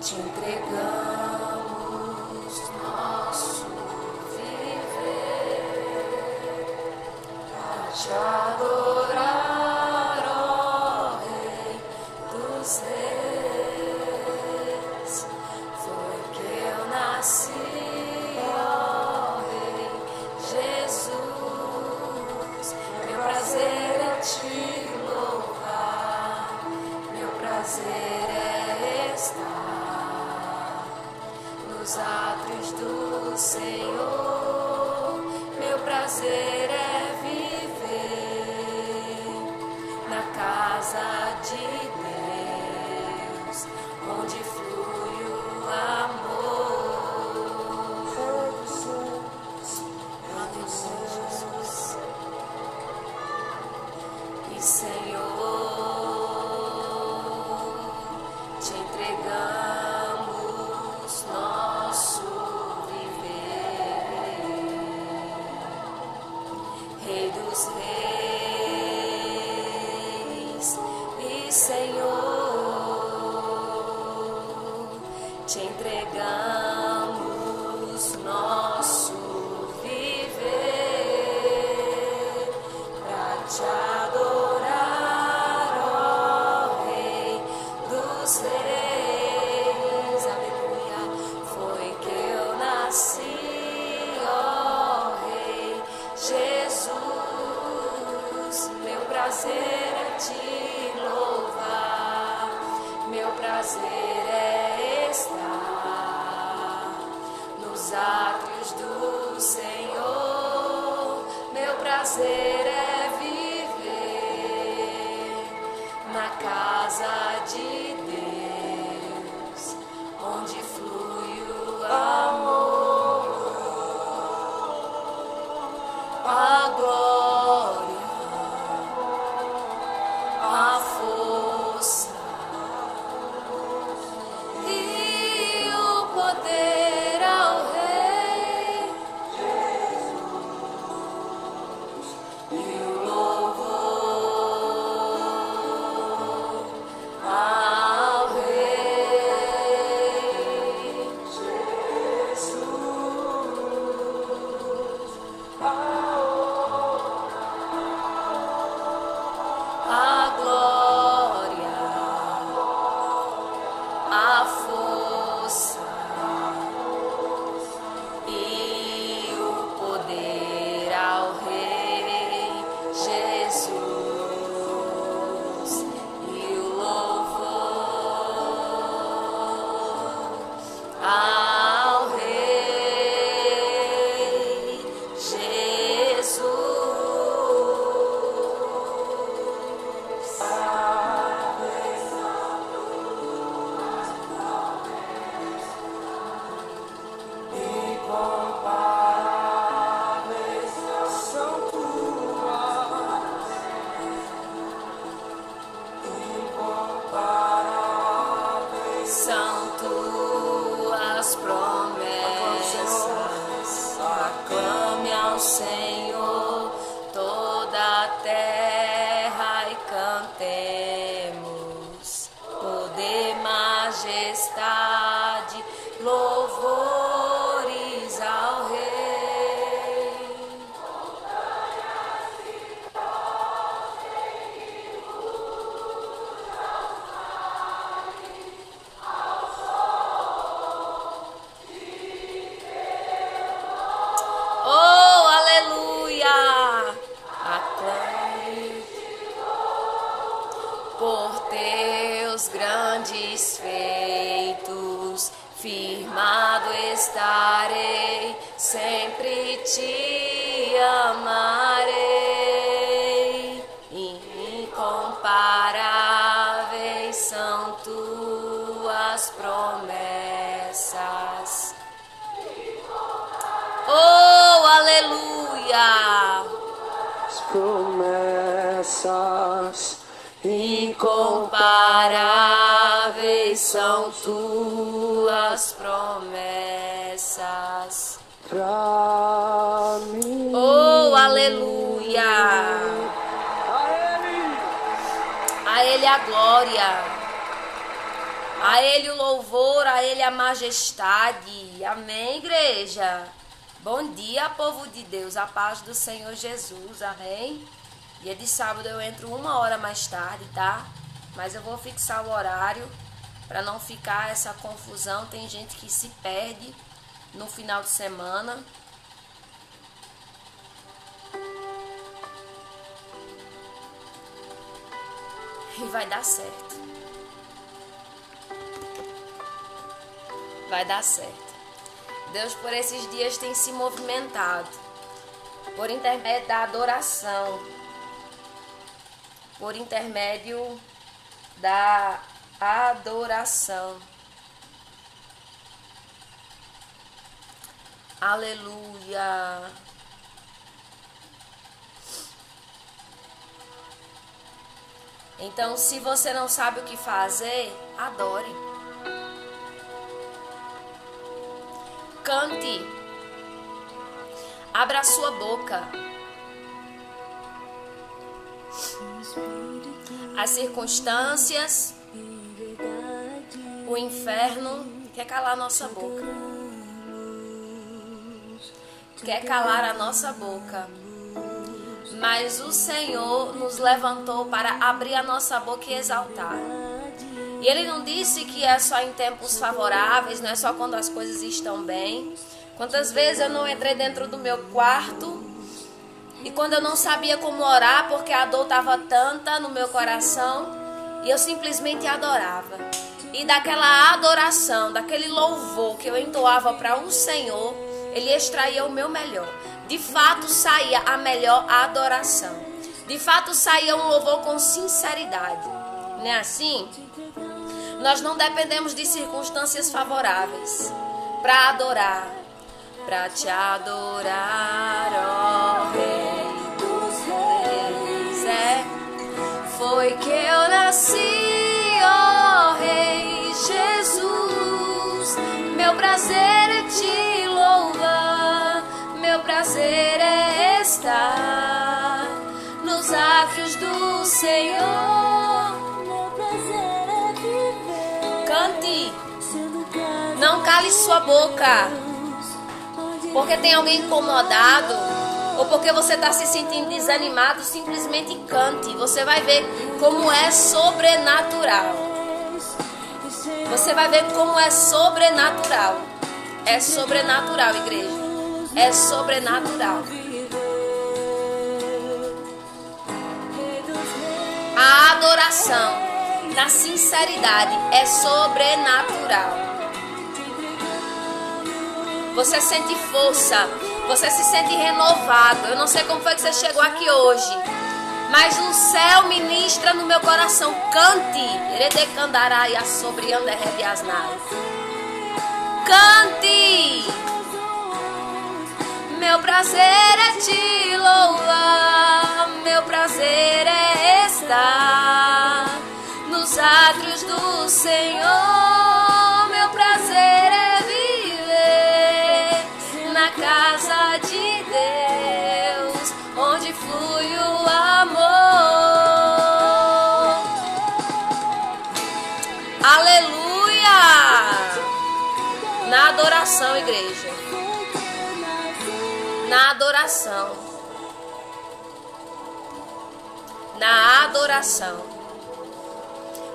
te entregamos nosso viver, a te adorar, ó Rei dos Reis. Foi que eu nasci, ó Rei Jesus. Meu prazer é te louvar, meu prazer é estar nos átrios do Senhor. Meu prazer é viver na casa de Deus, onde flui o amor. Aleluia, Jesus. E Senhor, te entregamos nosso viver, Rei dos Reis e Senhor, te entregamos nosso viver pra te adorar, ó Rei dos Reis. Aleluia. Foi que eu nasci, ó Rei Jesus. Meu prazer é te louvar, meu prazer é estar nos átrios do Senhor. Meu prazer é viver na casa de Deus, onde flui o amor, a glória, a força e o poder ao Rei, e o louvor ao Rei Jesus. A glória, a força e o poder ao Rei Jesus, e o louvor ao Rei Jesus. Incomparáveis são tuas, incomparáveis são tuas promessas. Aclame ao Senhor toda a terra e cantemos poder, majestade, louvores ao Rei. Oh, aleluia! Aclame por teus grandes feitos, firmado estarei, sempre te amarei. Incomparáveis são tuas promessas. Oh, aleluia! As promessas Incomparáveis são tuas promessas. pra mim. Oh, aleluia! A Ele A Ele a glória, A Ele o louvor, a Ele a majestade. Amém, igreja? Bom dia, povo de Deus, a paz do Senhor Jesus, amém? Dia de sábado eu entro 1 hora mais tarde, tá? Mas eu vou fixar o horário para não ficar essa confusão. Tem gente que se perde no final de semana. E vai dar certo. Vai dar certo. Deus por esses dias tem se movimentado por intermédio da adoração, por intermédio da adoração. Aleluia. Então, se você não sabe o que fazer, adore. Cante. Abra a sua boca. As circunstâncias, o inferno quer calar a nossa boca. Quer calar a nossa boca. Mas o Senhor nos levantou para abrir a nossa boca e exaltar. E Ele não disse que é só em tempos favoráveis, não é só quando as coisas estão bem. Quantas vezes eu não entrei dentro do meu quarto e quando eu não sabia como orar porque a dor estava tanta no meu coração e eu simplesmente adorava. E daquela adoração, daquele louvor que eu entoava para o Senhor, Ele extraía o meu melhor. De fato saía a melhor adoração. De fato saía um louvor com sinceridade. Não é assim? Nós não dependemos de circunstâncias favoráveis para adorar. Para te adorar, ó Rei dos Reis. Foi que eu nasci, ó Rei Jesus. Meu prazer é te louvar. Meu prazer é estar nos átrios do Senhor. Meu prazer é viver. Cante. Não cale sua boca. Porque tem alguém incomodado ou porque você está se sentindo desanimado, simplesmente cante. Você vai ver como é sobrenatural. Você vai ver como é sobrenatural. É sobrenatural, igreja. É sobrenatural. A adoração na sinceridade é sobrenatural. Você sente força, você se sente renovado. Eu não sei como foi que você chegou aqui hoje, mas o céu ministra no meu coração. Cante. Cante. Meu prazer é te louvar. Meu prazer é estar nos átrios do Senhor. Meu prazer é viver na casa de Deus, onde flui o amor. Aleluia! Na adoração, igreja. Na adoração. Na adoração.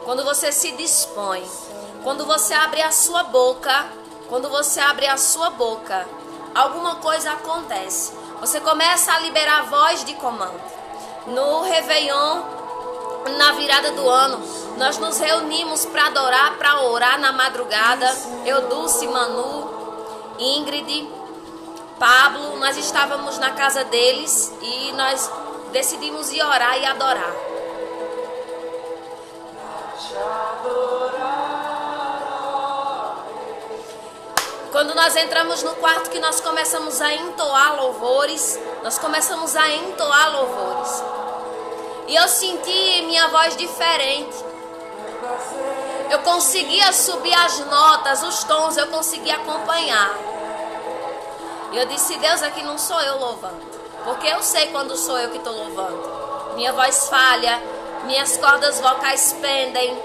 Quando você se dispõe, quando você abre a sua boca, alguma coisa acontece. Você começa a liberar a voz de comando. No Réveillon, na virada do ano, nós nos reunimos para adorar, para orar na madrugada. Eu, Dulce, Manu, Ingrid, Pablo, nós estávamos na casa deles e nós decidimos ir orar e adorar. Quando nós entramos no quarto que nós começamos a entoar louvores, e eu senti minha voz diferente. Eu conseguia subir as notas, os tons, eu conseguia acompanhar. E eu disse, Deus, aqui não sou eu louvando, porque eu sei quando sou eu que estou louvando. Minha voz falha, minhas cordas vocais pendem.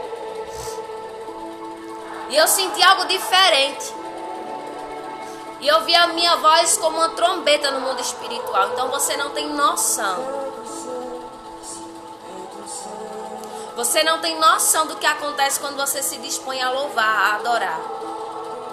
E eu senti algo diferente. E eu vi a minha voz como uma trombeta no mundo espiritual. Então você não tem noção. Você não tem noção do que acontece quando você se dispõe a louvar, a adorar.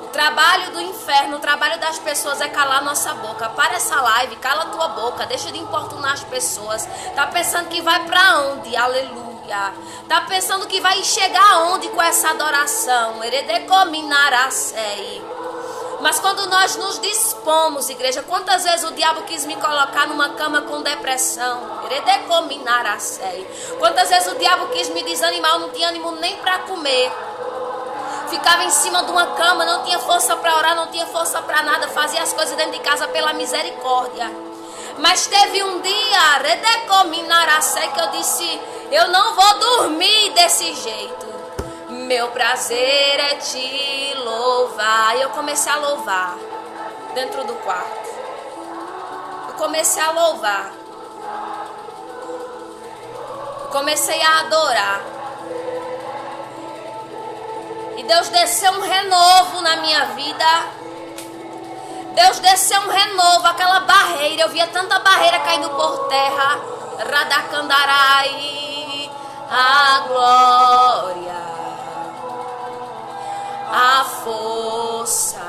O trabalho do inferno, o trabalho das pessoas é calar nossa boca. Para essa live, cala a tua boca, deixa de importunar as pessoas. Tá pensando que vai pra onde? Aleluia. Tá pensando que vai chegar aonde com essa adoração? Eredecominaracei. Mas quando nós nos dispomos, igreja, quantas vezes o diabo quis me colocar numa cama com depressão? Eredecominaracei. Quantas vezes o diabo quis me desanimar, eu não tinha ânimo nem para comer. Ficava em cima de uma cama, não tinha força para orar, não tinha força para nada, fazia as coisas dentro de casa pela misericórdia. Mas teve um dia, Redecominaracei, que eu disse, eu não vou dormir desse jeito. Meu prazer é te louvar. E eu comecei a louvar dentro do quarto. Eu comecei a louvar. Eu comecei a adorar. E Deus desceu um renovo na minha vida. Deus desceu um renovo, aquela barreira. Eu via tanta barreira caindo por terra. Radacandarai, a glória, a força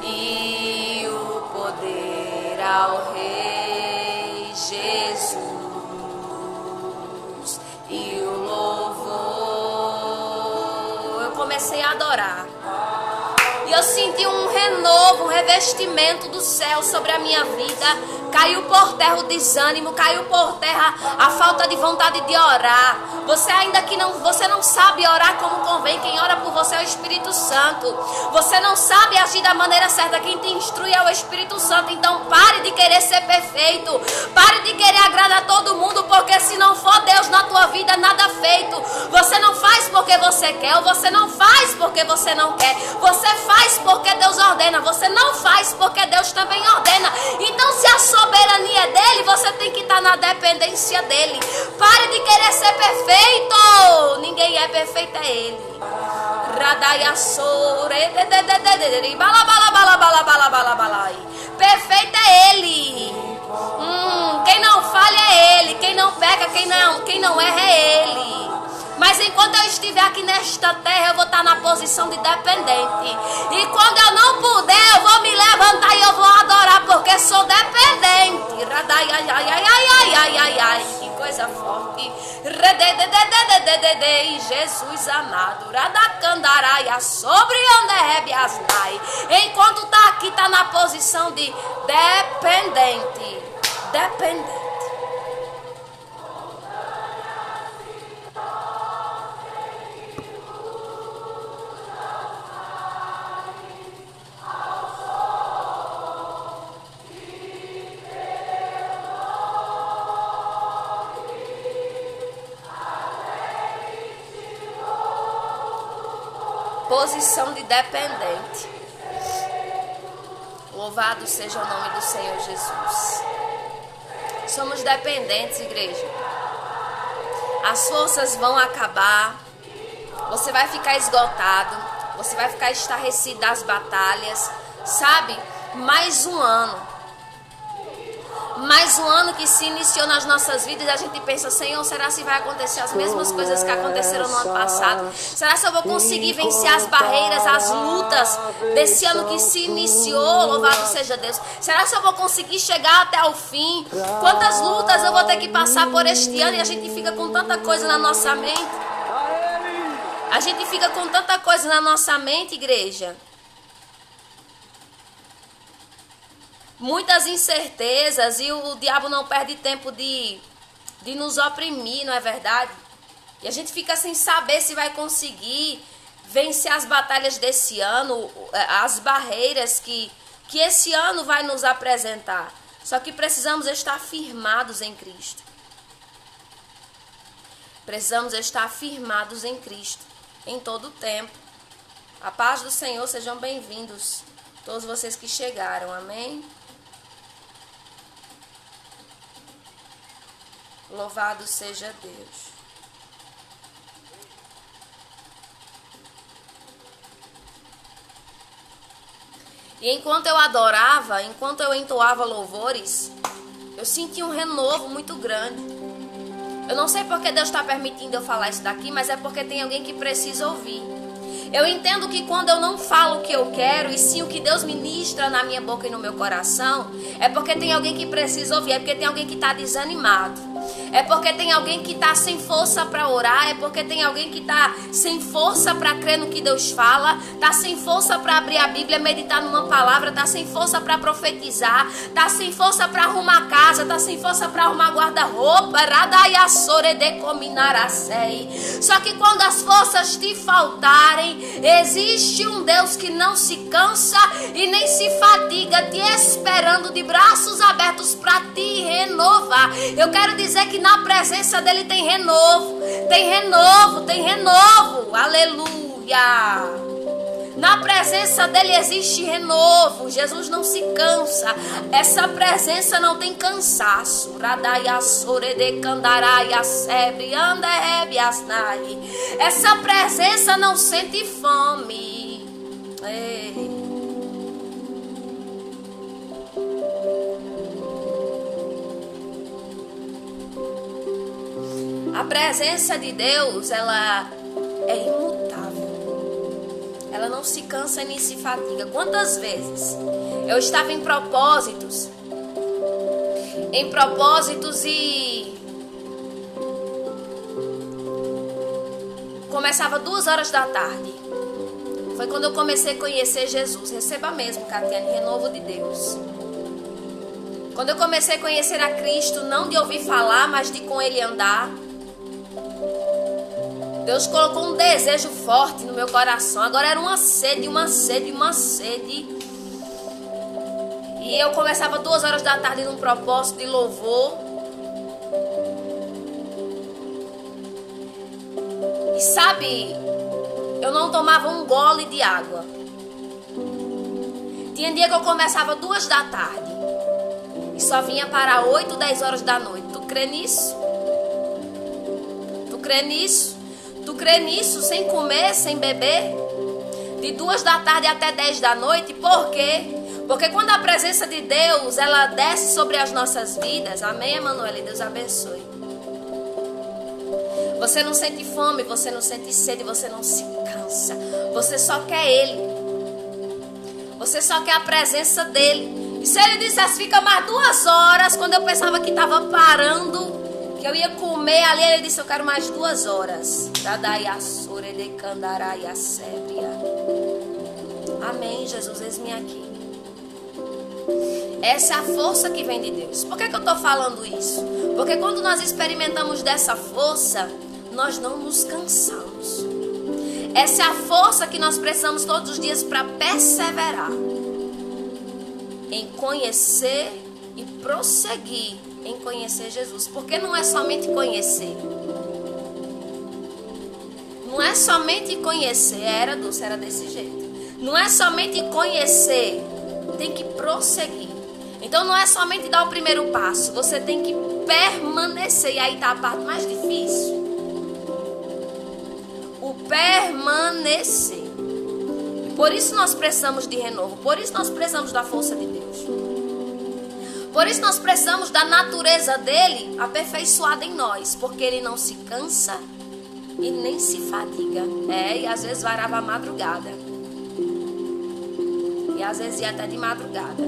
e o poder ao Rei Jesus e o louvor. Eu comecei a adorar. E eu senti um renovo, um revestimento do céu sobre a minha vida. Caiu por terra o desânimo, caiu por terra a falta de vontade de orar. Você ainda que você não sabe orar como convém. Quem ora por você é o Espírito Santo. Você não sabe agir da maneira certa. Quem te instrui é o Espírito Santo. Então pare de querer ser perfeito. Pare de querer agradar todo mundo, porque se não for Deus na tua vida, nada feito. Você não faz porque você quer, ou você não faz porque você não quer. Você faz porque Deus ordena. Você não faz porque Deus também ordena. Então se a soberania é dele, você tem que estar na dependência dele. Pare de querer ser perfeito. Ninguém é perfeito, é ele. Perfeito é ele. Quem não falha é ele. Quem não peca, quem não erra é ele. Mas enquanto eu estiver aqui nesta terra, eu vou estar na posição de dependente. E quando eu não puder, eu vou me levantar e eu vou adorar, porque sou dependente. Que coisa forte. Jesus amado. Radacandaraia sobre Anderebiasnai. Enquanto está aqui, está na posição de dependente. Dependente. Posição de dependente. Louvado seja o nome do Senhor Jesus. Somos dependentes, igreja. As forças vão acabar. Você vai ficar esgotado. Você vai ficar estarrecido das batalhas. Sabe? Mais um ano. Mais um ano que se iniciou nas nossas vidas, a gente pensa, Senhor, será que vai acontecer as mesmas coisas que aconteceram no ano passado? Será que eu vou conseguir vencer as barreiras, as lutas desse ano que se iniciou? Louvado seja Deus. Será que eu vou conseguir chegar até o fim? Quantas lutas eu vou ter que passar por este ano? E a gente fica com tanta coisa na nossa mente. A gente fica com tanta coisa na nossa mente, igreja. Muitas incertezas e o diabo não perde tempo de nos oprimir, não é verdade? E a gente fica sem saber se vai conseguir vencer as batalhas desse ano, as barreiras que esse ano vai nos apresentar. Só que precisamos estar firmados em Cristo. Precisamos estar firmados em Cristo em todo o tempo. A paz do Senhor, sejam bem-vindos todos vocês que chegaram, amém? Louvado seja Deus. E enquanto eu adorava, enquanto eu entoava louvores, eu senti um renovo muito grande. Eu não sei porque Deus está permitindo eu falar isso daqui, mas é porque tem alguém que precisa ouvir. Eu entendo que quando eu não falo o que eu quero, e sim o que Deus ministra na minha boca e no meu coração, é porque tem alguém que precisa ouvir, é porque tem alguém que está desanimado, é porque tem alguém que está sem força para orar, é porque tem alguém que está sem força para crer no que Deus fala, está sem força para abrir a Bíblia, meditar numa palavra, está sem força para profetizar, está sem força para arrumar a casa, está sem força para arrumar guarda-roupa. Só que quando as forças te faltarem, existe um Deus que não se cansa e nem se fadiga, te esperando de braços abertos para te renovar. Eu quero dizer que na presença dele tem renovo, tem renovo, tem renovo. Aleluia! Na presença dele existe renovo. Jesus não se cansa. Essa presença não tem cansaço. Essa presença não sente fome. Ei. A presença de Deus, ela é imutável. Ela não se cansa nem se fatiga. Quantas vezes eu estava em propósitos e começava 2h da tarde. Foi quando eu comecei a conhecer Jesus. Receba mesmo, Catiane, renovo de Deus. Quando eu comecei a conhecer a Cristo, não de ouvir falar, mas de com Ele andar, Deus colocou um desejo forte no meu coração. Agora era uma sede, uma sede, uma sede. E eu começava 2h da tarde num propósito de louvor. E sabe, eu não tomava um gole de água. Tinha dia que eu começava 2h da tarde e só vinha para 8, 10h da noite. Tu crê nisso? Tu crê nisso? Tu crê nisso, sem comer, sem beber? De 2h da tarde até 10 da noite. Por quê? Porque quando a presença de Deus, ela desce sobre as nossas vidas. Amém, Emanuele? Deus abençoe. Você não sente fome, você não sente sede, você não se cansa. Você só quer Ele. Você só quer a presença dEle. E se Ele dissesse, fica mais 2 horas, quando eu pensava que estava parando, que eu ia comer ali, Ele disse, eu quero mais 2 horas. Amém, Jesus, eis-me aqui. Essa é a força que vem de Deus. Por que eu estou falando isso? Porque quando nós experimentamos dessa força, nós não nos cansamos. Essa é a força que nós precisamos todos os dias para perseverar em conhecer e prosseguir em conhecer Jesus. Porque não é somente conhecer. Não é somente conhecer. Era desse jeito. Não é somente conhecer. Tem que prosseguir. Então não é somente dar o primeiro passo. Você tem que permanecer. E aí está a parte mais difícil. O permanecer. Por isso nós precisamos de renovo. Por isso nós precisamos da força de Deus. Por isso nós precisamos da natureza dele aperfeiçoada em nós. Porque ele não se cansa e nem se fadiga. E às vezes varava a madrugada. E às vezes ia até de madrugada.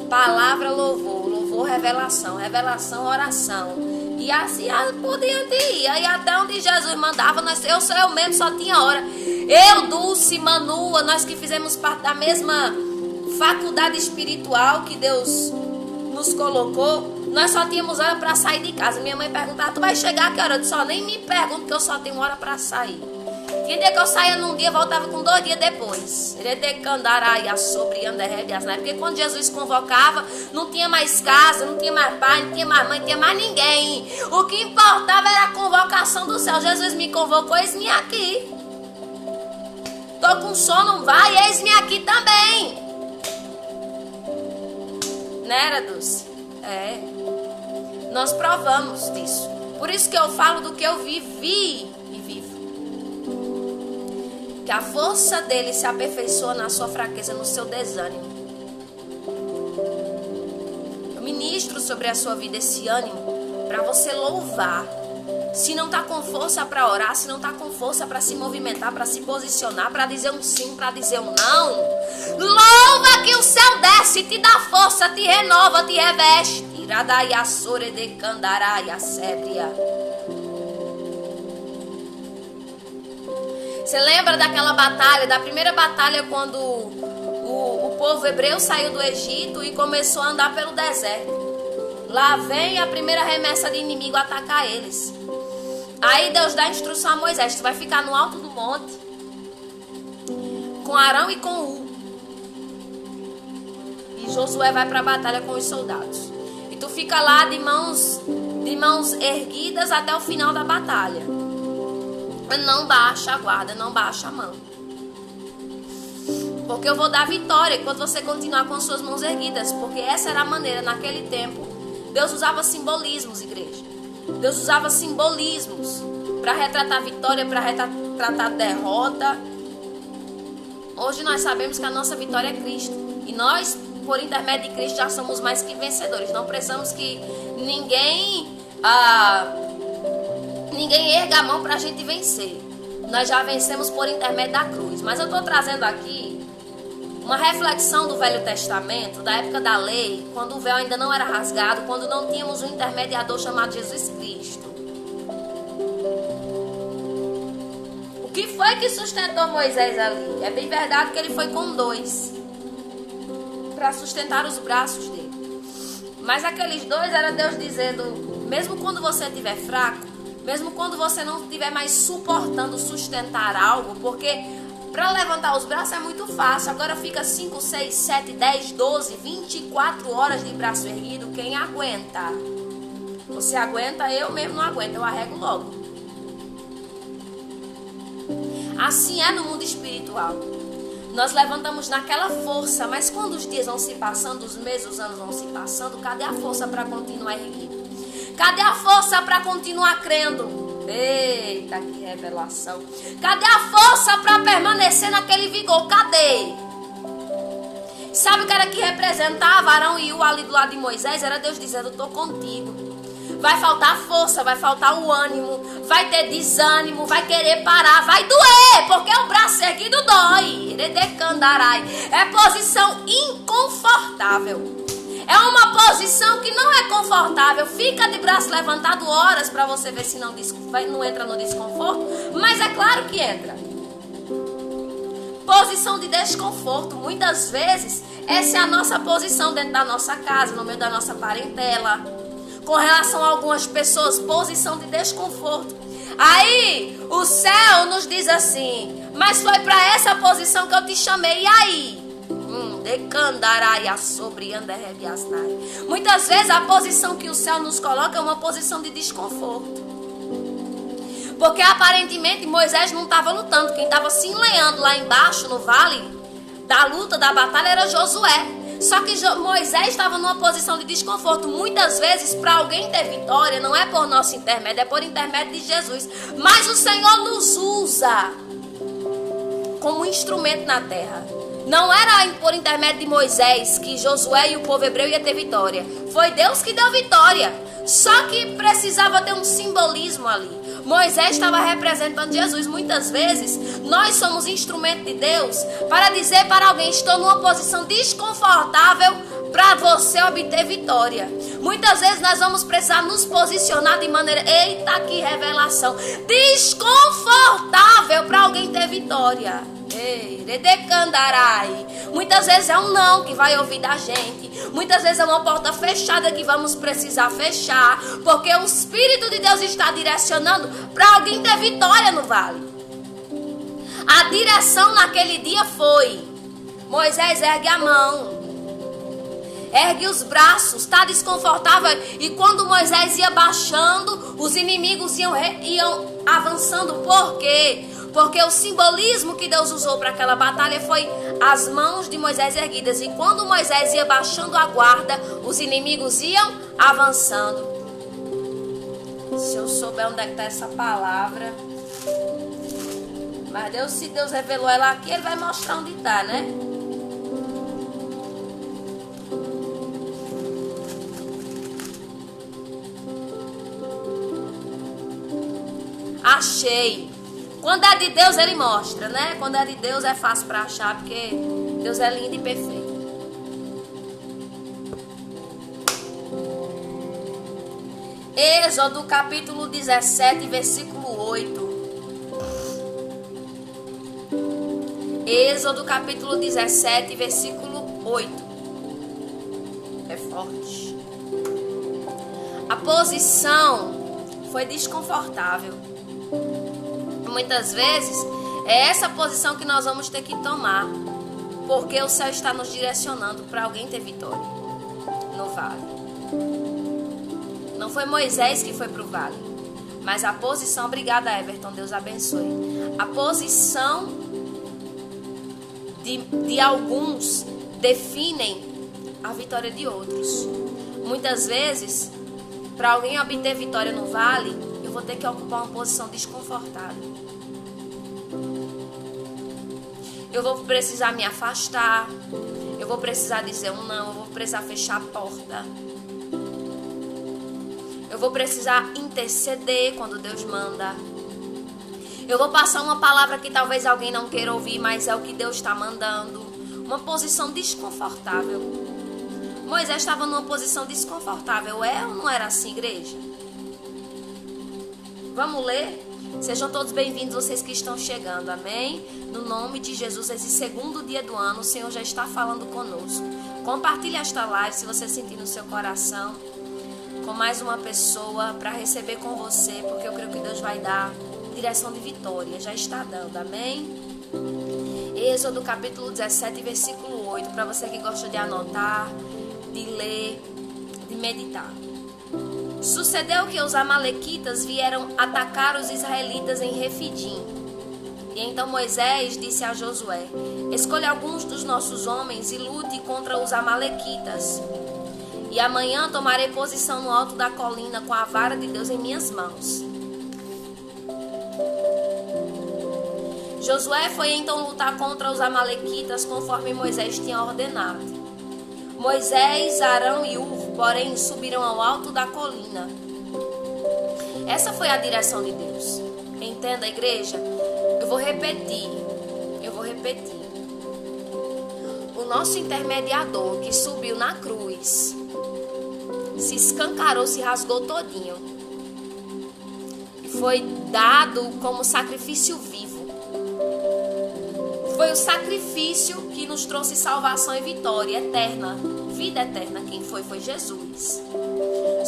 Palavra, louvor, revelação, oração. E assim por diante ia. E até onde Jesus mandava, eu mesmo só tinha hora. Eu, Dulce, Manua, nós que fizemos parte da mesma faculdade espiritual que Deus nos colocou, nós só tínhamos hora para sair de casa. Minha mãe perguntava, tu vai chegar a que hora? Eu disse, nem me pergunto que eu só tenho hora para sair. Tinha dia que eu saía num dia, voltava com 2 dias depois. Porque quando Jesus convocava, não tinha mais casa, não tinha mais pai, não tinha mais mãe, não tinha mais ninguém. O que importava era a convocação do céu. Jesus me convocou, eis-me aqui. Tô com sono, vai, eis-me aqui também. Né, era Dulce? Nós provamos disso. Por isso que eu falo do que eu vivi e vivo. Que a força dele se aperfeiçoa na sua fraqueza, no seu desânimo. ministro sobre a sua vida esse ânimo para você louvar. Se não está com força para orar, se não está com força para se movimentar, para se posicionar, para dizer um sim, para dizer um não, louva que o céu desce, te dá força, te renova, te reveste. Iradaia sore de candaraia sébria. Você lembra daquela batalha, da primeira batalha, quando o povo hebreu saiu do Egito e começou a andar pelo deserto? Lá vem a primeira remessa de inimigo atacar eles. Aí Deus dá instrução a Moisés: tu vai ficar no alto do monte com Arão e com U. E Josué vai para a batalha com os soldados. E tu fica lá de mãos erguidas até o final da batalha. Não baixa a guarda, não baixa a mão. Porque eu vou dar vitória enquanto você continuar com as suas mãos erguidas. Porque essa era a maneira, naquele tempo, Deus usava simbolismos, igreja. Deus usava simbolismos para retratar vitória, para retratar derrota. Hoje nós sabemos que a nossa vitória é Cristo. E nós, por intermédio de Cristo, já somos mais que vencedores. Não precisamos que ninguém erga a mão para a gente vencer. Nós já vencemos por intermédio da cruz. Mas eu estou trazendo aqui uma reflexão do Velho Testamento, da época da lei, quando o véu ainda não era rasgado, quando não tínhamos um intermediador chamado Jesus Cristo. O que foi que sustentou Moisés ali? É bem verdade que ele foi com 2 para sustentar os braços dele. Mas aqueles 2 era Deus dizendo: mesmo quando você estiver fraco, mesmo quando você não estiver mais suportando sustentar algo, porque para levantar os braços é muito fácil. Agora fica 5, 6, 7, 10, 12, 24 horas de braço erguido. Quem aguenta? Você aguenta? Eu mesmo não aguento. Eu arrego logo. Assim é no mundo espiritual. Nós levantamos naquela força, mas quando os dias vão se passando, os meses, os anos vão se passando, cadê a força para continuar erguido? Cadê a força para continuar crendo? Eita, que revelação. Cadê a força para permanecer naquele vigor? Cadê? Sabe o que era que representava Arão e U ali do lado de Moisés? Era Deus dizendo: estou contigo. Vai faltar força, vai faltar o ânimo, vai ter desânimo, vai querer parar, vai doer, porque o braço erguido dói. É posição inconfortável. É uma posição que não é confortável. Fica de braço levantado horas para você ver se não entra no desconforto. Mas é claro que entra. Posição de desconforto. Muitas vezes, essa é a nossa posição dentro da nossa casa, no meio da nossa parentela. Com relação a algumas pessoas, posição de desconforto. Aí, o céu nos diz assim: mas foi para essa posição que eu te chamei. E aí? Muitas vezes a posição que o céu nos coloca é uma posição de desconforto. Porque aparentemente Moisés não estava lutando. Quem estava se enleando lá embaixo no vale da luta, da batalha, era Josué. Só que Moisés estava numa posição de desconforto. Muitas vezes, para alguém ter vitória, não é por nosso intermédio, é por intermédio de Jesus. Mas o Senhor nos usa como instrumento na terra. Não era por intermédio de Moisés que Josué e o povo hebreu ia ter vitória. Foi Deus que deu vitória. Só que precisava ter um simbolismo ali. Moisés estava representando Jesus. Muitas vezes nós somos instrumento de Deus para dizer para alguém: estou numa posição desconfortável para você obter vitória. Muitas vezes nós vamos precisar nos posicionar de maneira, eita, que revelação, desconfortável para alguém ter vitória. Muitas vezes é um não que vai ouvir da gente. Muitas vezes é uma porta fechada que vamos precisar fechar, porque o Espírito de Deus está direcionando para alguém ter vitória no vale. A direção naquele dia foi: Moisés, ergue a mão, ergue os braços, está desconfortável. E quando Moisés ia baixando, os inimigos iam avançando. Por quê? Porque o simbolismo que Deus usou para aquela batalha foi as mãos de Moisés erguidas. E quando Moisés ia baixando a guarda, os inimigos iam avançando. Se eu souber onde é que está essa palavra. Mas Deus, se Deus revelou ela aqui, Ele vai mostrar onde está, né? achei. Quando é de Deus, ele mostra, né? Quando é de Deus é fácil para achar, porque Deus é lindo e perfeito. Êxodo capítulo 17, versículo 8. Êxodo capítulo 17, versículo 8. É forte. A posição foi desconfortável. Muitas vezes é essa posição que nós vamos ter que tomar, porque o céu está nos direcionando para alguém ter vitória no vale. Não foi Moisés que foi para o vale, mas a posição, obrigada Everton, Deus abençoe. A posição de alguns definem a vitória de outros. Muitas vezes, para alguém obter vitória no vale, eu vou ter que ocupar uma posição desconfortável. Eu vou precisar me afastar. Eu vou precisar dizer um não. Eu vou precisar fechar a porta. Eu vou precisar interceder quando Deus manda. Eu vou passar uma palavra que talvez alguém não queira ouvir, mas é o que Deus está mandando. Uma posição desconfortável. Moisés estava numa posição desconfortável. É ou não era assim, igreja? Vamos ler? Sejam todos bem-vindos, vocês que estão chegando, amém? No nome de Jesus, esse segundo dia do ano, o Senhor já está falando conosco. Compartilhe esta live, se você sentir no seu coração, com mais uma pessoa para receber com você, porque eu creio que Deus vai dar direção de vitória, já está dando, amém? Êxodo capítulo 17, versículo 8, para você que gosta de anotar, de ler, de meditar. Sucedeu que os amalequitas vieram atacar os israelitas em Refidim. E então Moisés disse a Josué: escolha alguns dos nossos homens e lute contra os amalequitas. E amanhã tomarei posição no alto da colina com a vara de Deus em minhas mãos. Josué foi então lutar contra os amalequitas conforme Moisés tinha ordenado. Moisés, Arão e Hur, porém, subiram ao alto da colina. Essa foi a direção de Deus. Entenda, igreja? Eu vou repetir. O nosso intermediador que subiu na cruz se escancarou, se rasgou todinho. E foi dado como sacrifício vivo. Foi o sacrifício que nos trouxe salvação e vitória eterna, vida eterna. Quem foi? Foi Jesus.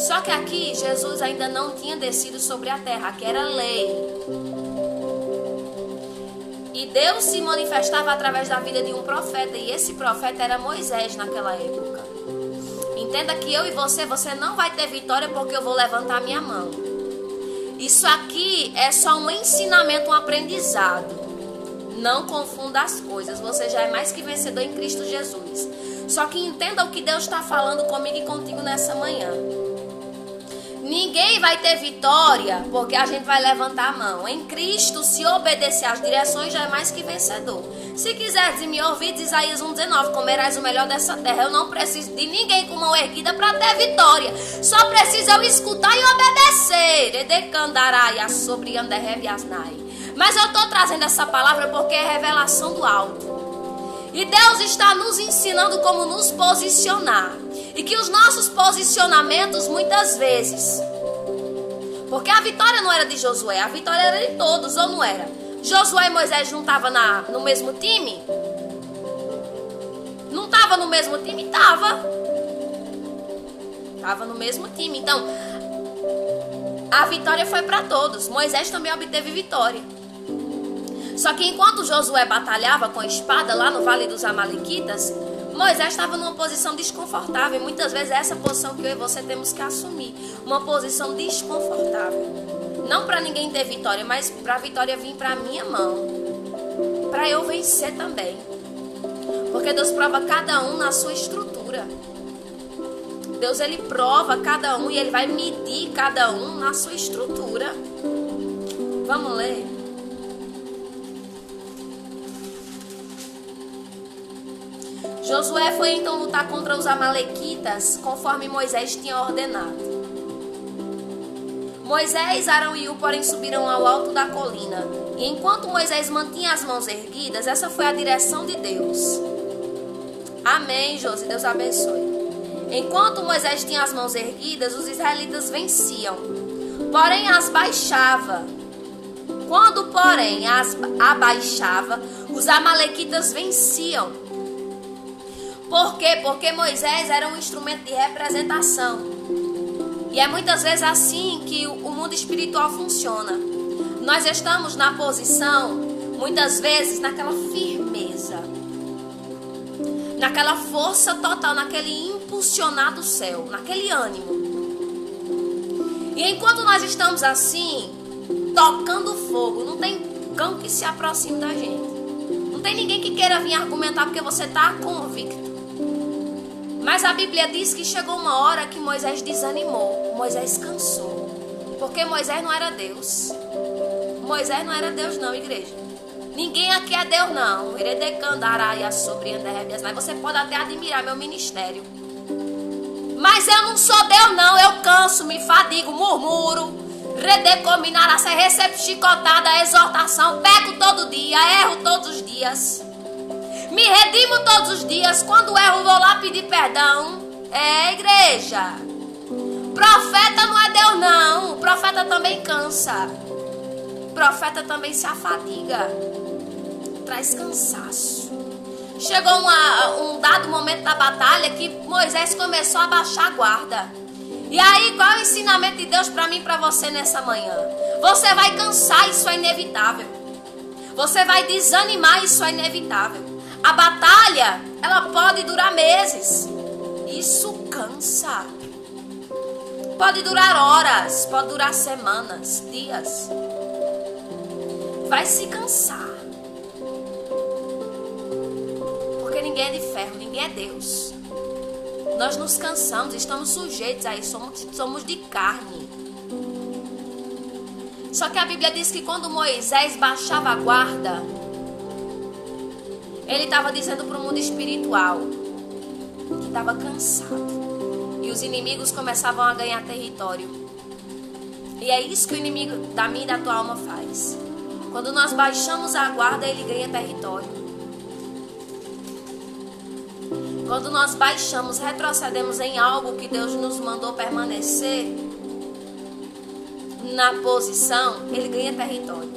Só que aqui Jesus ainda não tinha descido sobre a terra, aqui era lei. E Deus se manifestava através da vida de um profeta, e esse profeta era Moisés naquela época. Entenda que eu e você não vai ter vitória porque eu vou levantar minha mão. Isso aqui é só um ensinamento, um aprendizado. Não confunda as coisas. Você já é mais que vencedor em Cristo Jesus. Só que entenda o que Deus está falando comigo e contigo nessa manhã. Ninguém vai ter vitória porque a gente vai levantar a mão. Em Cristo, se obedecer às direções, já é mais que vencedor. Se quiseres me ouvir, diz Isaías 1,19, comerás o melhor dessa terra. Eu não preciso de ninguém com mão erguida para ter vitória. Só preciso eu escutar e obedecer. Mas eu estou trazendo essa palavra porque é revelação do alto. E Deus está nos ensinando como nos posicionar. E que os nossos posicionamentos, muitas vezes... Porque a vitória não era de Josué, a vitória era de todos, ou não era? Josué e Moisés não estavam no mesmo time? Não estava no mesmo time? Estava no mesmo time. Então, a vitória foi para todos. Moisés também obteve vitória. Só que enquanto Josué batalhava com a espada lá no Vale dos Amalequitas, Moisés estava numa posição desconfortável. E muitas vezes é essa posição que eu e você temos que assumir. Uma posição desconfortável. Não para ninguém ter vitória, mas para a vitória vir para a minha mão. Para eu vencer também. Porque Deus prova cada um na sua estrutura. Deus, ele prova cada um e ele vai medir cada um na sua estrutura. Vamos ler. Josué foi então lutar contra os amalequitas, conforme Moisés tinha ordenado. Moisés, Arão e U, porém, subiram ao alto da colina. E enquanto Moisés mantinha as mãos erguidas, essa foi a direção de Deus. Amém, Josi, Deus abençoe. Enquanto Moisés tinha as mãos erguidas, os israelitas venciam. Porém, as baixava. Quando, porém, as abaixava, os amalequitas venciam. Por quê? Porque Moisés era um instrumento de representação. E é muitas vezes assim que o mundo espiritual funciona. Nós estamos na posição, muitas vezes, naquela firmeza, naquela força total, naquele impulsionar do céu, naquele ânimo. E enquanto nós estamos assim, tocando fogo, não tem cão que se aproxime da gente. Não tem ninguém que queira vir argumentar porque você está convicto. Mas a Bíblia diz que chegou uma hora que Moisés desanimou. Moisés cansou. Porque Moisés não era Deus. Moisés não era Deus não, igreja. Ninguém aqui é Deus não. Você pode até admirar meu ministério. Mas eu não sou Deus não. Eu canso, me fadigo, murmuro. Redecominar, recebo chicotada, exortação. Peco todo dia, erro todos os dias. Me redimo todos os dias. Quando erro, vou lá pedir perdão. É, igreja. Profeta não é Deus, não. O profeta também cansa. O profeta também se afadiga. Traz cansaço. Chegou um dado momento da batalha que Moisés começou a baixar a guarda. E aí, qual é o ensinamento de Deus para mim e para você nessa manhã? Você vai cansar, isso é inevitável. Você vai desanimar, isso é inevitável. A batalha, ela pode durar meses. Isso cansa. Pode durar horas, pode durar semanas, dias. Vai se cansar. Porque ninguém é de ferro, ninguém é Deus. Nós nos cansamos, estamos sujeitos a isso, somos de carne. Só que a Bíblia diz que quando Moisés baixava a guarda, ele estava dizendo para o mundo espiritual que estava cansado. E os inimigos começavam a ganhar território. E é isso que o inimigo da minha e da tua alma faz. Quando nós baixamos a guarda, ele ganha território. Quando nós baixamos, retrocedemos em algo que Deus nos mandou permanecer na posição, ele ganha território.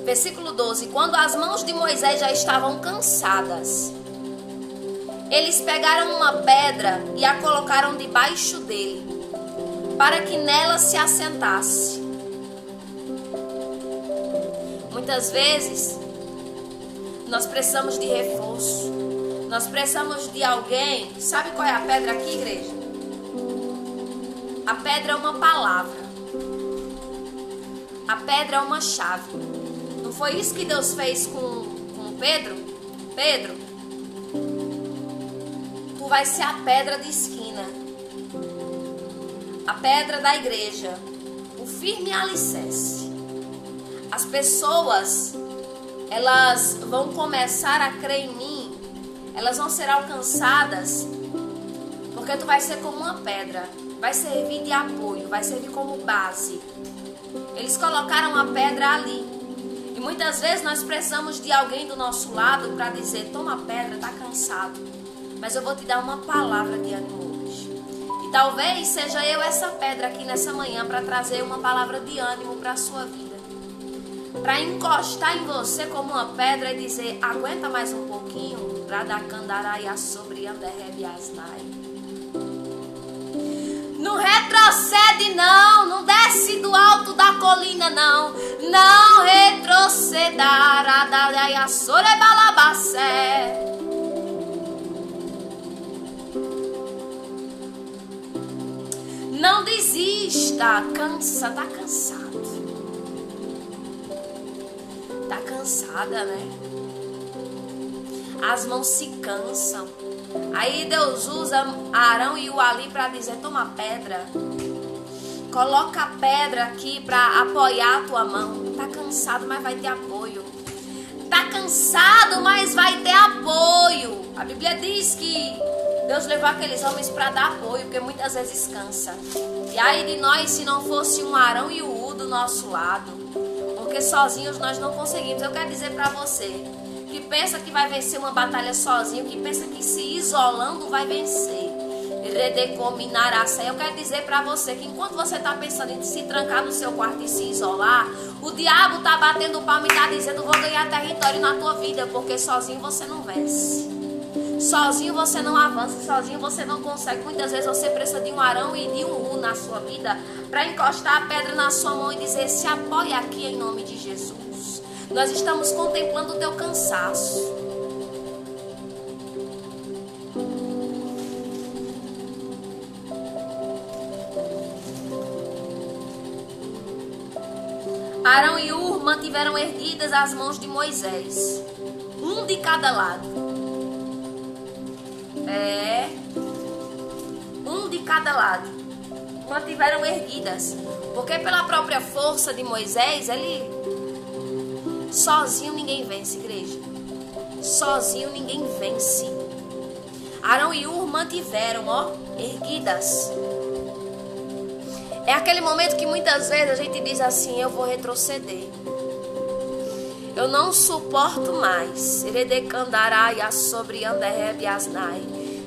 Versículo 12. Quando as mãos de Moisés já estavam cansadas, eles pegaram uma pedra e a colocaram debaixo dele, para que nela se assentasse. Muitas vezes, nós precisamos de reforço. Nós precisamos de alguém. Sabe qual é a pedra aqui, igreja? A pedra é uma palavra. A pedra é uma chave. Não foi isso que Deus fez com Pedro? Pedro, tu vai ser a pedra de esquina. A pedra da igreja. O firme alicerce. As pessoas, elas vão começar a crer em mim. Elas vão ser alcançadas. Porque tu vai ser como uma pedra. Vai servir de apoio. Vai servir como base. Eles colocaram a pedra ali. E muitas vezes nós precisamos de alguém do nosso lado para dizer: toma a pedra, tá cansado, mas eu vou te dar uma palavra de ânimo hoje. E talvez seja eu essa pedra aqui nessa manhã para trazer uma palavra de ânimo para a sua vida. Para encostar em você como uma pedra e dizer: aguenta mais um pouquinho, para dar candaraia sobre anderrebe asnai. Não retrocede não, não desce do alto da colina não, não retroceda, não desista, cansa, tá cansado, tá cansada, né? As mãos se cansam. Aí Deus usa Arão e o Ali para dizer: toma a pedra, coloca a pedra aqui para apoiar a tua mão. Tá cansado, mas vai ter apoio. Tá cansado, mas vai ter apoio. A Bíblia diz que Deus levou aqueles homens para dar apoio, porque muitas vezes cansa. E aí de nós, se não fosse um Arão e o Ur do nosso lado, porque sozinhos nós não conseguimos. Eu quero dizer para você que pensa que vai vencer uma batalha sozinho, que pensa que se isolando vai vencer. Eu quero dizer para você que enquanto você está pensando em se trancar no seu quarto e se isolar, o diabo está batendo palma e está dizendo: vou ganhar território na tua vida, porque sozinho você não vence. Sozinho você não avança, sozinho você não consegue. Muitas vezes você precisa de um Arão e de um Ur na sua vida para encostar a pedra na sua mão e dizer: se apoia aqui em nome de Jesus. Nós estamos contemplando o teu cansaço. Arão e Ur mantiveram erguidas as mãos de Moisés, um de cada lado. Um de cada lado. Mantiveram erguidas, porque pela própria força de Moisés, ele sozinho ninguém vence, igreja. Sozinho ninguém vence. Arão e Ur mantiveram, erguidas. É aquele momento que muitas vezes a gente diz assim: eu vou retroceder. Eu não suporto mais.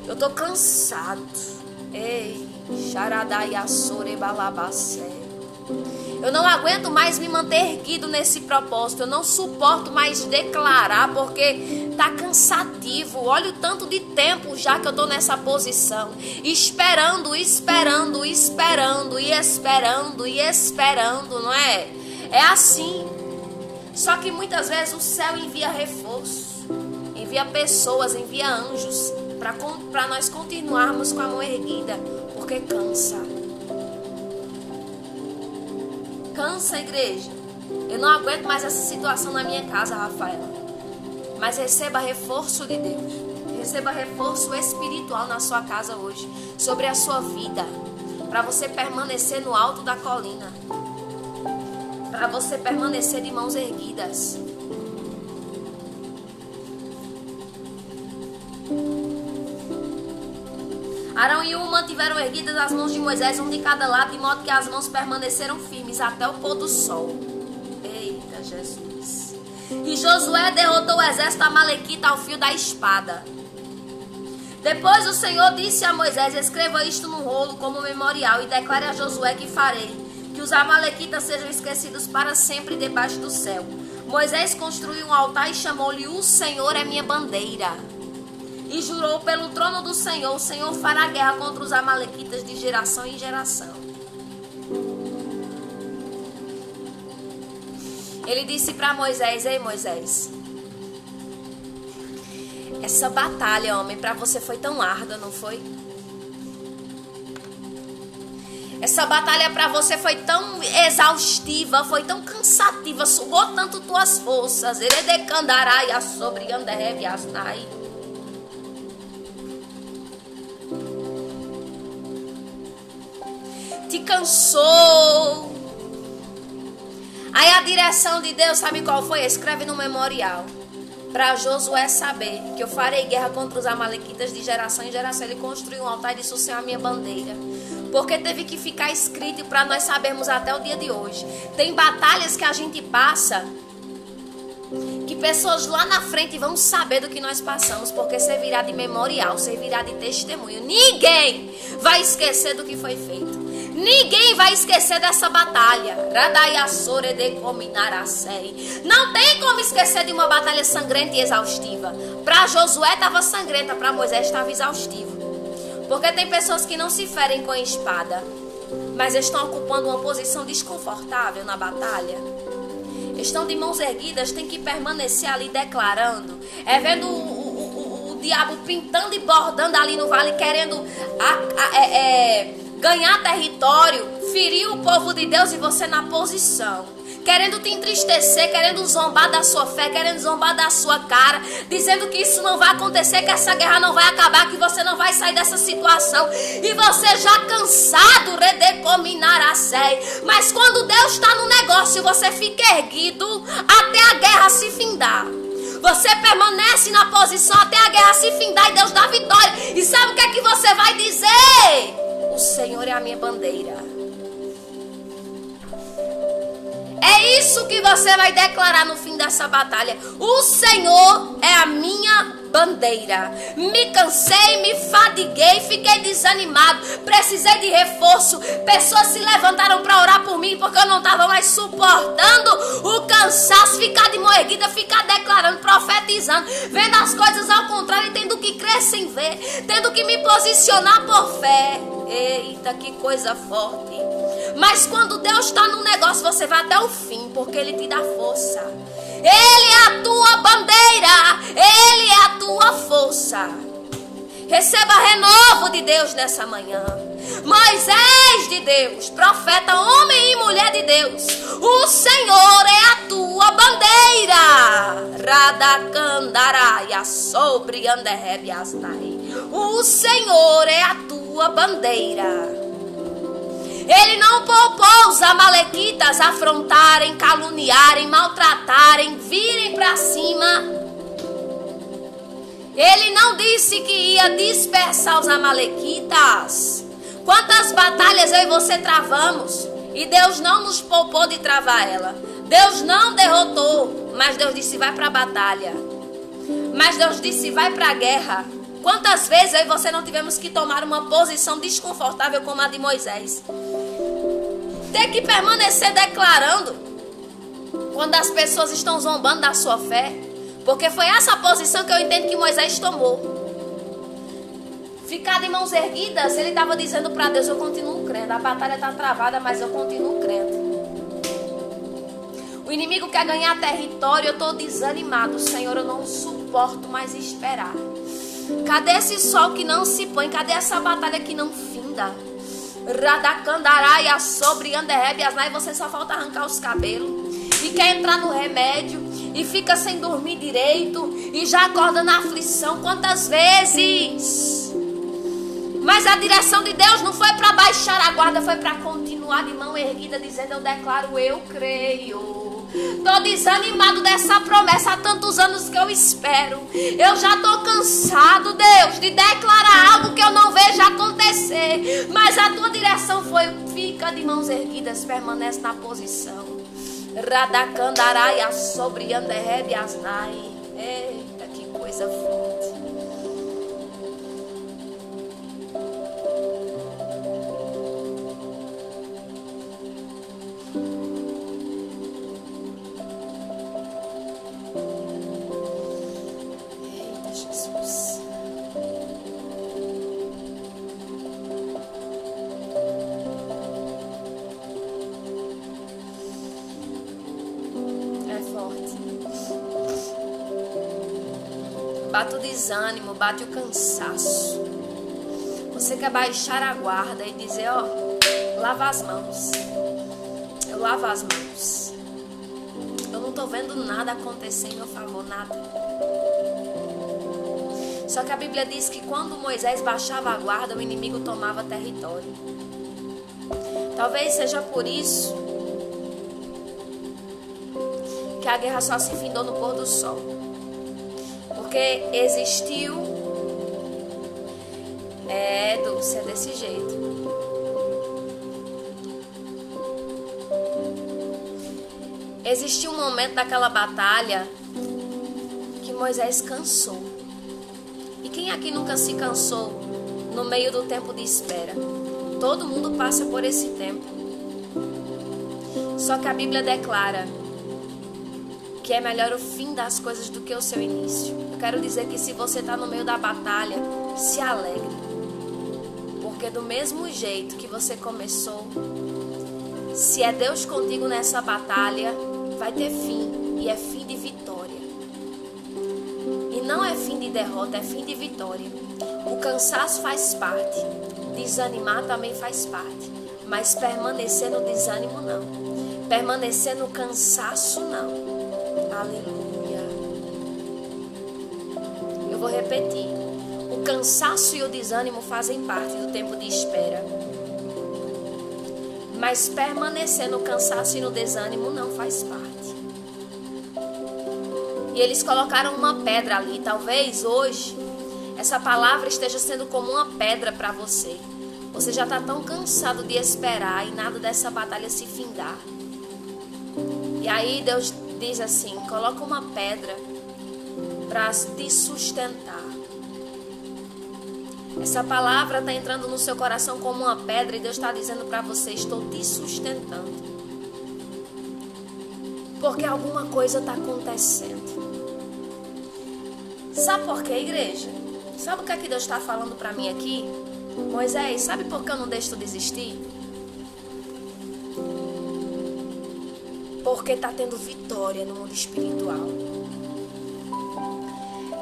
Eu tô cansado. Ei, eu não aguento mais me manter erguido nesse propósito. Eu não suporto mais declarar, porque tá cansativo. Olha o tanto de tempo já que eu tô nessa posição, esperando, não é? É assim. Só que muitas vezes o céu envia reforço, envia pessoas, envia anjos para nós continuarmos com a mão erguida, porque cansa. Cansa, igreja. Eu não aguento mais essa situação na minha casa, Rafaela. Mas receba reforço de Deus. Receba reforço espiritual na sua casa hoje, sobre a sua vida, para você permanecer no alto da colina, para você permanecer de mãos erguidas. Arão e Ur mantiveram erguidas as mãos de Moisés, um de cada lado, de modo que as mãos permaneceram firmes até o pôr do sol. Eita, Jesus. E Josué derrotou o exército amalequita ao fio da espada. Depois o Senhor disse a Moisés: escreva isto no rolo como memorial e declare a Josué que farei que os amalequitas sejam esquecidos para sempre debaixo do céu. Moisés construiu um altar e chamou-lhe: o Senhor é minha bandeira. E jurou pelo trono do Senhor: o Senhor fará guerra contra os amalequitas de geração em geração. Ele disse para Moisés: ei, Moisés, essa batalha, homem, para você foi tão árdua, não foi? Essa batalha para você foi tão exaustiva, foi tão cansativa, sugou tanto tuas forças. Te cansou. Aí a direção de Deus, sabe qual foi? Escreve no memorial, para Josué saber que eu farei guerra contra os amalequitas de geração em geração. Ele construiu um altar e disse: o Senhor é a minha bandeira. Porque teve que ficar escrito para nós sabermos até o dia de hoje. Tem batalhas que a gente passa, que pessoas lá na frente vão saber do que nós passamos, porque servirá de memorial, servirá de testemunho. Ninguém vai esquecer do que foi feito. Ninguém vai esquecer dessa batalha. Não tem como esquecer de uma batalha sangrenta e exaustiva. Para Josué estava sangrenta, para Moisés estava exaustivo. Porque tem pessoas que não se ferem com a espada, mas estão ocupando uma posição desconfortável na batalha. Estão de mãos erguidas, tem que permanecer ali declarando. Vendo o diabo pintando e bordando ali no vale, querendo ganhar território, ferir o povo de Deus, e você na posição, querendo te entristecer, querendo zombar da sua fé, querendo zombar da sua cara, dizendo que isso não vai acontecer, que essa guerra não vai acabar, que você não vai sair dessa situação, e você já cansado, mas quando Deus está no negócio, você fica erguido até a guerra se findar. Você permanece na posição até a guerra se findar e Deus dá vitória. E sabe o que é que você vai dizer? O Senhor é a minha bandeira. É isso que você vai declarar no fim dessa batalha. O Senhor é a minha bandeira. Me cansei, me fadiguei, fiquei desanimado, precisei de reforço. Pessoas se levantaram para orar por mim porque eu não estava mais suportando o cansaço, ficar de mão erguida, ficar declarando, profetizando, vendo as coisas ao contrário e tendo que crer sem ver, tendo que me posicionar por fé. Eita, que coisa forte. Mas quando Deus está no negócio, você vai até o fim, porque Ele te dá força. Ele é a tua bandeira, Ele é a tua força. Receba renovo de Deus nessa manhã. Moisés de Deus, profeta, homem e mulher de Deus, o Senhor é a tua bandeira. Radacandaraia sobre Anderrebiasnai. O Senhor é a tua bandeira. Ele não poupou os amalequitas afrontarem, caluniarem, maltratarem, virem para cima. Ele não disse que ia dispersar os amalequitas. Quantas batalhas eu e você travamos e Deus não nos poupou de travar ela. Deus não derrotou, mas Deus disse vai para a batalha. Mas Deus disse vai para a guerra. Quantas vezes eu e você não tivemos que tomar uma posição desconfortável como a de Moisés? Ter que permanecer declarando quando as pessoas estão zombando da sua fé. Porque foi essa posição que eu entendo que Moisés tomou. Ficar de mãos erguidas, ele estava dizendo para Deus, eu continuo crendo. A batalha está travada, mas eu continuo crendo. O inimigo quer ganhar território, eu estou desanimado. Senhor, eu não suporto mais esperar. Cadê esse sol que não se põe? Cadê essa batalha que não finda? Radacandaraia sobre Anderrebiasnai. Você só falta arrancar os cabelos. E quer entrar no remédio. E fica sem dormir direito. E já acorda na aflição. Quantas vezes? Mas a direção de Deus não foi para baixar a guarda. Foi para continuar de mão erguida. Dizendo eu declaro, eu creio. Tô desanimado dessa promessa há tantos anos que eu espero. Eu já tô cansado, Deus, de declarar algo que eu não vejo acontecer. Mas a tua direção foi, fica de mãos erguidas, permanece na posição. Radacandaraia sobre Anderrebiasnai. Eita, que coisa forte. Bate o desânimo, bate o cansaço. Você quer baixar a guarda e dizer, ó, lava as mãos. Eu lavo as mãos. Eu não tô vendo nada acontecer em meu favor, nada. Só que a Bíblia diz que quando Moisés baixava a guarda, o inimigo tomava território. Talvez seja por isso que a guerra só se findou no pôr do sol. Porque existiu. Dulce, é desse jeito. Existiu um momento daquela batalha que Moisés cansou. E quem aqui nunca se cansou no meio do tempo de espera? Todo mundo passa por esse tempo. Só que a Bíblia declara que é melhor o fim das coisas do que o seu início. Eu quero dizer que se você está no meio da batalha, se alegre. Porque do mesmo jeito que você começou, se é Deus contigo nessa batalha, vai ter fim. E é fim de vitória. E não é fim de derrota, é fim de vitória. O cansaço faz parte. Desanimar também faz parte. Mas permanecer no desânimo não. Permanecer no cansaço não. Aleluia. Eu vou repetir. O cansaço e o desânimo fazem parte do tempo de espera. Mas permanecer no cansaço e no desânimo não faz parte. E eles colocaram uma pedra ali. Talvez hoje essa palavra esteja sendo como uma pedra para você. Você já está tão cansado de esperar e nada dessa batalha se findar. E aí Deus diz assim: coloca uma pedra para te sustentar. Essa palavra está entrando no seu coração como uma pedra e Deus está dizendo para você: estou te sustentando. Porque alguma coisa está acontecendo. Sabe por quê, igreja? Sabe o que é que Deus está falando para mim aqui? Moisés, sabe por que eu não deixo tu desistir? Porque está tendo vitória no mundo espiritual.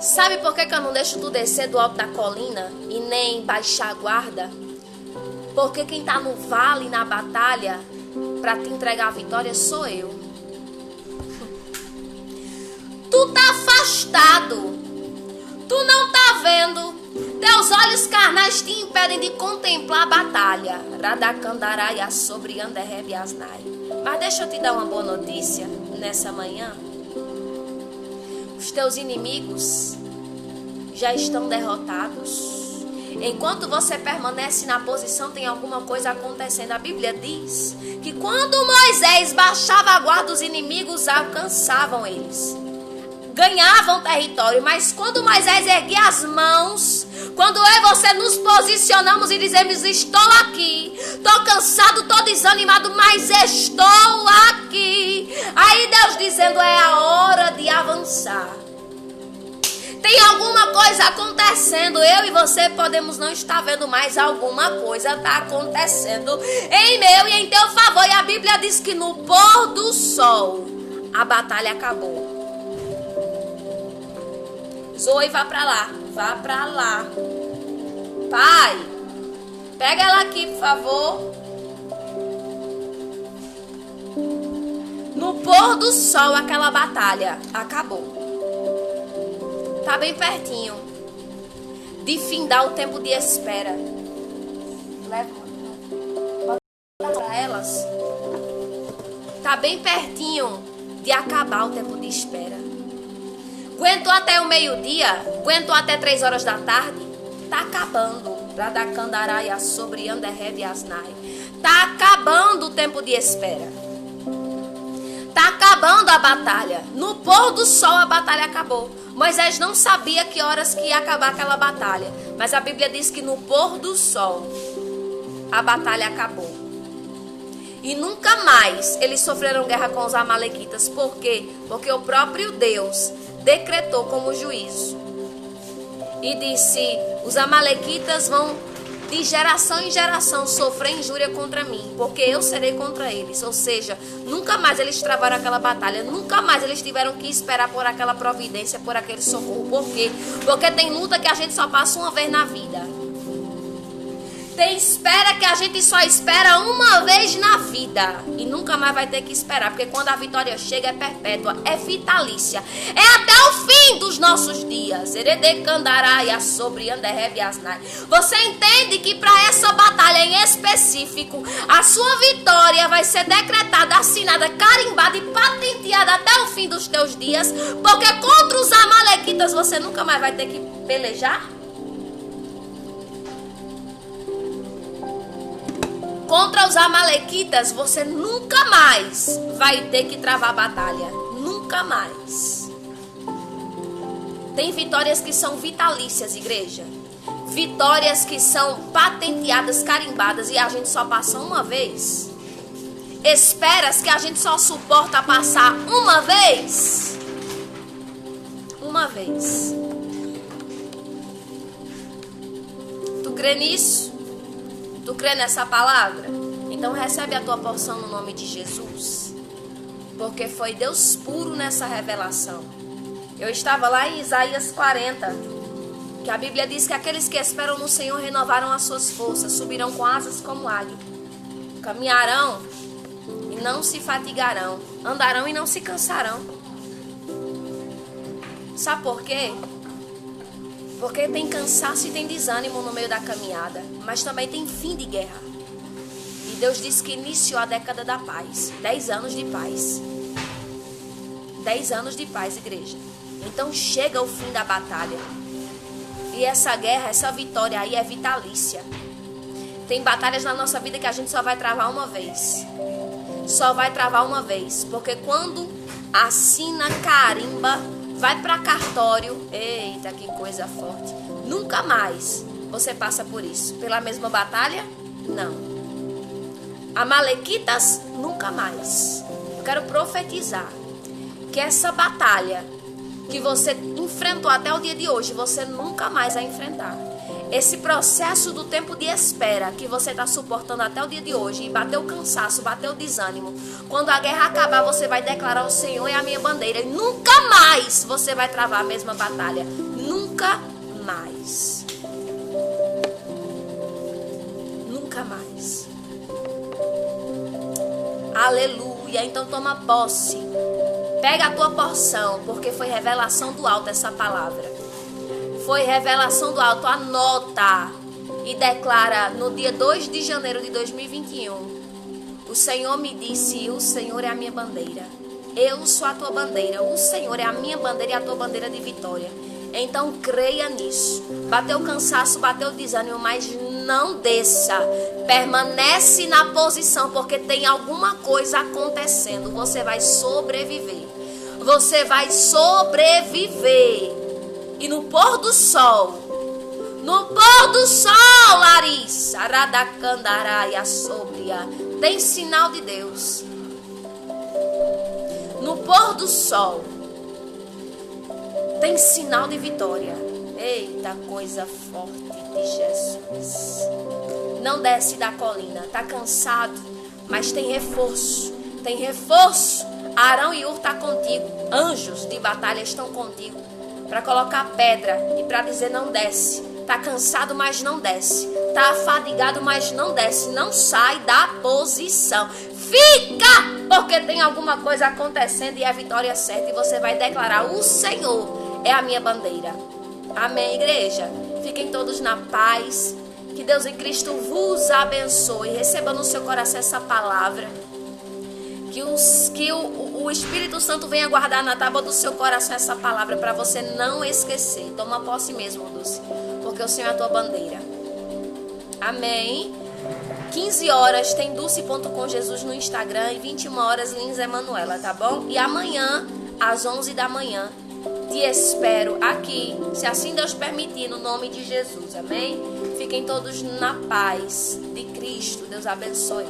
Sabe por que eu não deixo tu descer do alto da colina e nem baixar a guarda? Porque quem está no vale, na batalha, para te entregar a vitória sou eu. Tu tá afastado. Tu não tá vendo. Teus olhos carnais te impedem de contemplar a batalha. Radacandaraia sobre Anderrebe Asnai. Mas deixa eu te dar uma boa notícia nessa manhã. Os teus inimigos já estão derrotados. Enquanto você permanece na posição, tem alguma coisa acontecendo. A Bíblia diz que quando Moisés baixava a guarda, os inimigos alcançavam eles, ganhavam território. Mas quando Moisés erguia as mãos, quando eu e você nos posicionamos e dizemos: estou aqui, estou cansado, estou desanimado, mas estou aqui. Aí Deus dizendo: é a hora de avançar. Tem alguma coisa acontecendo. Eu e você podemos não estar vendo, mas alguma coisa está acontecendo em meu e em teu favor. E a Bíblia diz que no pôr do sol a batalha acabou. Zoe, vá pra lá. Vá pra lá. Pai, pega ela aqui, por favor. No pôr do sol aquela batalha acabou. Tá bem pertinho de findar o tempo de espera. Leva para elas. Tá bem pertinho de acabar o tempo de espera. Aguentou até o meio-dia, aguentou até 3 horas da tarde. Tá acabando. Radacandaraia sobre Anderrebe Asnai. Tá acabando o tempo de espera. Tá acabando a batalha. No pôr do sol a batalha acabou. Moisés não sabia que horas que ia acabar aquela batalha. Mas a Bíblia diz que no pôr do sol a batalha acabou. E nunca mais eles sofreram guerra com os amalequitas. Por quê? Porque o próprio Deus decretou como juízo. E disse: os amalequitas vão de geração em geração sofrer injúria contra mim, porque eu serei contra eles. Ou seja, nunca mais eles travaram aquela batalha, nunca mais eles tiveram que esperar por aquela providência, por aquele socorro. Por quê? Porque tem luta que a gente só passa uma vez na vida. Tem espera que a gente só espera uma vez na vida e nunca mais vai ter que esperar, porque quando a vitória chega é perpétua, é vitalícia, é até o fim dos nossos dias. Você entende que para essa batalha em específico, a sua vitória vai ser decretada, assinada, carimbada e patenteada até o fim dos teus dias, porque contra os amalequitas você nunca mais vai ter que pelejar? Contra os amalequitas você nunca mais vai ter que travar batalha. Nunca mais. Tem vitórias que são vitalícias, igreja. Vitórias que são patenteadas, carimbadas e a gente só passa uma vez. Esperas que a gente só suporta passar uma vez. Uma vez. Tu crê nisso? Tu crê nessa palavra? Então recebe a tua porção no nome de Jesus. Porque foi Deus puro nessa revelação. Eu estava lá em Isaías 40. Que a Bíblia diz que aqueles que esperam no Senhor renovaram as suas forças. Subirão com asas como águia. Caminharão e não se fatigarão. Andarão e não se cansarão. Sabe por quê? Porque tem cansaço e tem desânimo no meio da caminhada. Mas também tem fim de guerra. E Deus disse que iniciou a década da paz. 10 anos de paz. 10 anos de paz, igreja. Então chega o fim da batalha. E essa guerra, essa vitória aí é vitalícia. Tem batalhas na nossa vida que a gente só vai travar uma vez. Só vai travar uma vez. Porque quando assina, carimba, vai para cartório, eita, que coisa forte. Nunca mais você passa por isso. Pela mesma batalha? Não. Amalequitas? Nunca mais. Eu quero profetizar que essa batalha que você enfrentou até o dia de hoje, você nunca mais vai enfrentar. Esse processo do tempo de espera que você está suportando até o dia de hoje, e bateu o cansaço, bateu o desânimo, quando a guerra acabar, você vai declarar: o Senhor é a minha bandeira, e nunca mais você vai travar a mesma batalha. Nunca mais. Nunca mais. Aleluia. Então toma posse. Pega a tua porção, porque foi revelação do alto essa palavra. Foi revelação do alto. Anota e declara no dia 2 de janeiro de 2021. O Senhor me disse: o Senhor é a minha bandeira. Eu sou a tua bandeira. O Senhor é a minha bandeira e a tua bandeira de vitória. Então creia nisso. Bateu o cansaço, bateu o desânimo, mas não desça. Permanece na posição, porque tem alguma coisa acontecendo. Você vai sobreviver. Você vai sobreviver. E no pôr do sol, Larissa, Radacandaraia, Sobria, tem sinal de Deus. No pôr do sol, tem sinal de vitória. Eita, coisa forte de Jesus. Não desce da colina. Tá cansado, mas tem reforço. Tem reforço. Arão e Ur tá contigo. Anjos de batalha estão contigo para colocar pedra e para dizer: não desce. Tá cansado, mas não desce. Tá afadigado, mas não desce. Não sai da posição. Fica, porque tem alguma coisa acontecendo e a vitória é certa. E você vai declarar: o Senhor é a minha bandeira. Amém, igreja? Fiquem todos na paz. Que Deus em Cristo vos abençoe. Receba no seu coração essa palavra. Que o Espírito Santo venha guardar na tábua do seu coração essa palavra para você não esquecer. Toma posse mesmo, Dulce, porque o Senhor é a tua bandeira. Amém? 15 horas tem Dulce.com Jesus no Instagram e 21 horas Lins Emanuela, tá bom? E amanhã, às 11 da manhã, te espero aqui, se assim Deus permitir, no nome de Jesus, amém? Fiquem todos na paz de Cristo. Deus abençoe.